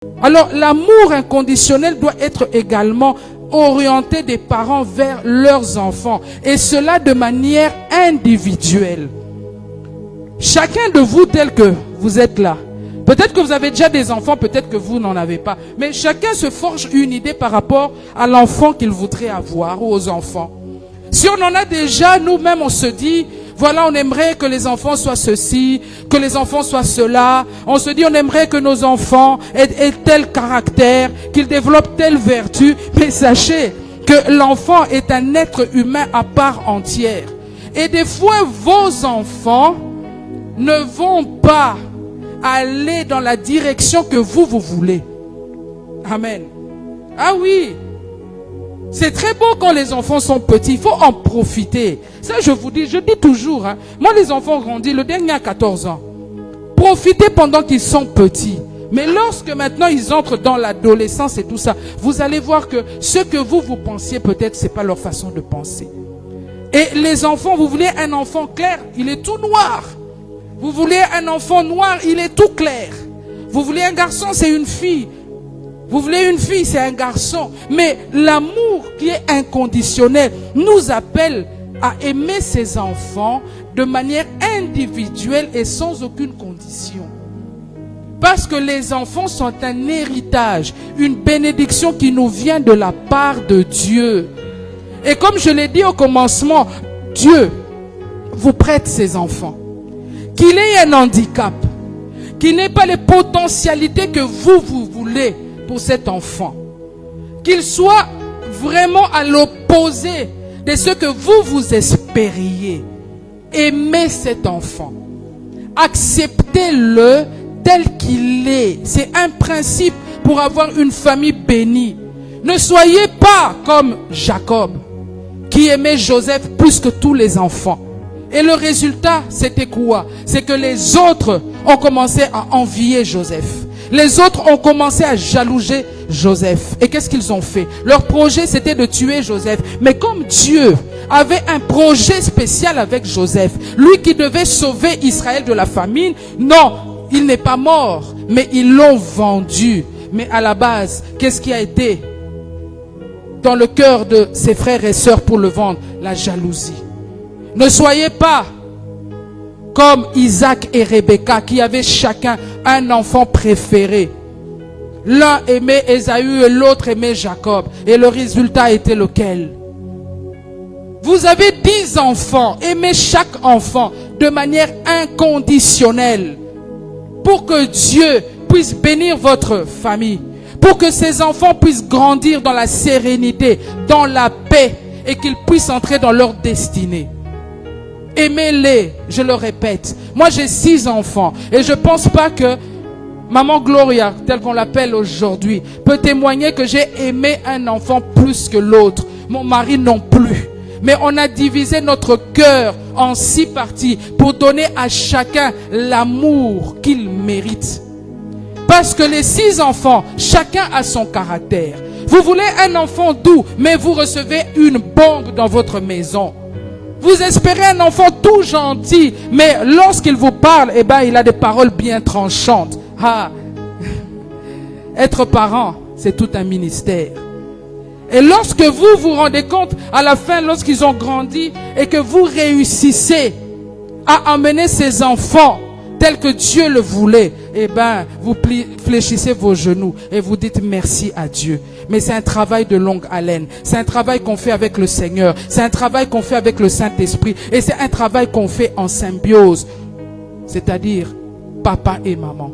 Alors, l'amour inconditionnel doit être également orienté des parents vers leurs enfants. Et cela de manière individuelle. Chacun de vous tel que vous êtes là. Peut-être que vous avez déjà des enfants, peut-être que vous n'en avez pas. Mais chacun se forge une idée par rapport à l'enfant qu'il voudrait avoir ou aux enfants. Si on en a déjà, nous-mêmes on se dit, voilà, on aimerait que les enfants soient ceci, que les enfants soient cela. On se dit, on aimerait que nos enfants aient tel caractère, qu'ils développent telle vertu. Mais sachez que l'enfant est un être humain à part entière. Et des fois, vos enfants ne vont pas aller dans la direction que vous voulez. Amen. Ah oui. C'est très beau quand les enfants sont petits. Il faut en profiter. Ça, je vous dis, je dis toujours. Moi, les enfants grandissent. Le dernier a 14 ans. Profitez pendant qu'ils sont petits. Mais lorsque maintenant ils entrent dans l'adolescence et tout ça, vous allez voir que ce que vous pensiez, peut-être, c'est pas leur façon de penser. Et les enfants, vous voulez un enfant clair, il est tout noir. Vous voulez un enfant noir, il est tout clair. Vous voulez un garçon, c'est une fille. Vous voulez une fille, c'est un garçon. Mais l'amour qui est inconditionnel nous appelle à aimer ses enfants de manière individuelle et sans aucune condition. Parce que les enfants sont un héritage, une bénédiction qui nous vient de la part de Dieu. Et comme je l'ai dit au commencement, Dieu vous prête ses enfants. Qu'il ait un handicap, qu'il n'ait pas les potentialités que vous voulez pour cet enfant, qu'il soit vraiment à l'opposé de ce que vous espériez. Aimez cet enfant, acceptez-le tel qu'il est. C'est un principe pour avoir une famille bénie. Ne soyez pas comme Jacob, qui aimait Joseph plus que tous les enfants. Et le résultat, c'était quoi? C'est que les autres ont commencé à envier Joseph. Les autres ont commencé à jalouser Joseph. Et qu'est-ce qu'ils ont fait? Leur projet, c'était de tuer Joseph. Mais comme Dieu avait un projet spécial avec Joseph, lui qui devait sauver Israël de la famine, non, il n'est pas mort, mais ils l'ont vendu. Mais à la base, qu'est-ce qui a été dans le cœur de ses frères et sœurs pour le vendre? La jalousie. Ne soyez pas comme Isaac et Rebecca qui avaient chacun un enfant préféré. L'un aimait Ésaü et l'autre aimait Jacob. Et le résultat était lequel? Vous avez 10 enfants. Aimez chaque enfant de manière inconditionnelle pour que Dieu puisse bénir votre famille. Pour que ces enfants puissent grandir dans la sérénité, dans la paix et qu'ils puissent entrer dans leur destinée. Aimez-les, je le répète. Moi, j'ai 6 enfants et je ne pense pas que Maman Gloria, telle qu'on l'appelle aujourd'hui, peut témoigner que j'ai aimé un enfant plus que l'autre. Mon mari non plus. Mais on a divisé notre cœur en 6 parties pour donner à chacun l'amour qu'il mérite. Parce que les 6 enfants, chacun a son caractère. Vous voulez un enfant doux, mais vous recevez une bombe dans votre maison. Vous espérez un enfant tout gentil, mais lorsqu'il vous parle, eh ben, il a des paroles bien tranchantes. Ah, être parent, c'est tout un ministère. Et lorsque vous vous rendez compte, à la fin, lorsqu'ils ont grandi, et que vous réussissez à emmener ces enfants tels que Dieu le voulait, eh ben, vous fléchissez vos genoux et vous dites merci à Dieu. Mais c'est un travail de longue haleine. C'est un travail qu'on fait avec le Seigneur. C'est un travail qu'on fait avec le Saint-Esprit. Et c'est un travail qu'on fait en symbiose. C'est-à-dire, papa et maman.